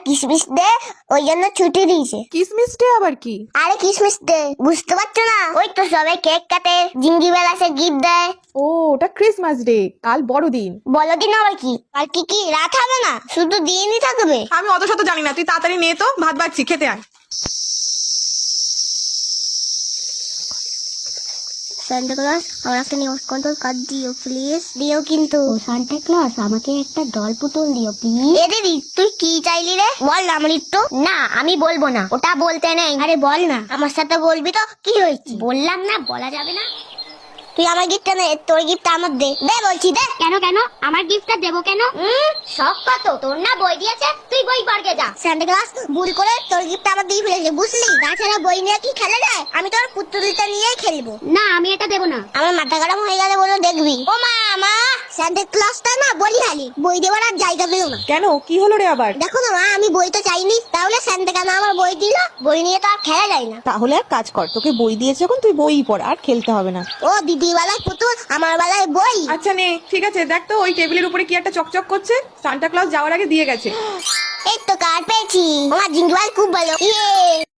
কিসমিস ডে, ওই জন্য ছুটি দিয়েছে। কিসমিস ডে আবার কি? আরে কিসমিস ডে বুঝতে পারছো না? ওই তো সবাই কেক কাটে, জিঙ্গিবেল আসে গিফট দেয়। ও, ওটা ক্রিসমাস ডে, কাল বড়দিন। বড়দিন আবার কি? আর কি রাত হবে না, শুধু দিনই থাকবে? আমি অত শত জানি না, তুই তাড়াতাড়ি নে তো, ভাত বাড়ছি, খেতে আয়। সান্টা ক্লজ আমার একটা নিউজ কন্ট্রোল কার্ড দিও প্লিজ। দিও কিন্তু। সান্টা ক্লজ আমাকে একটা ডল পুতুল দিও প্লিজ। এ দিদি তুই কি চাইলি রে? বল না আমৃত্যু। না আমি বলবো না, ওটা বলতে নেই। আরে বল না, আমার সাথে বলবি তো কি হয়েছে? বললাম না বলা যাবে না। তুই আমার গিফটটা নে, তোর গিফটটা আমার দে। দে বলছি দে। কেন আমার গিফটটা দেবো কেন? সব কত তোর না বই দিয়েছে, তুই বই পড়কে যা। সান্টা ক্লজ ভুল করে তোর গিফটটা আমার দিয়ে ফেলেছে বুঝলি? তাছাড়া বই নিয়ে কি খেলা যায়? আমি তোর পুতুলটা নিয়েই খেলবো। না আমি এটা দেবো না। আমার মাথা গরম হয়ে গেলে বলো দেখবি। ও মা সান্টা ক্লজটা না বলি হালি বই দেওয়ার আর জায়গা পেল না। কেন, কি হলো রে আবার? দেখো না মা, আমি বই তো চাইনি, তাহলে সান্টা কেন আমার বই দিল? বই নিয়ে তো আর খেলা যায় না। তাহলে এক কাজ কর, তোকে বই দিয়েছে যখন তুই বই পড়, আর খেলতে হবে না। ও দিদি বেলায় পুতুল, আমার বেলায় বই। আচ্ছা নে, ঠিক আছে। দেখ তো ওই টেবিলের উপরে কি একটা চকচক করছে, সান্টা ক্লজ যাওয়ার আগে দিয়ে গেছে। এই তো কার্ড পেয়েছি, আমার জিঙ্গিবাল খুব ভালো। ইয়ে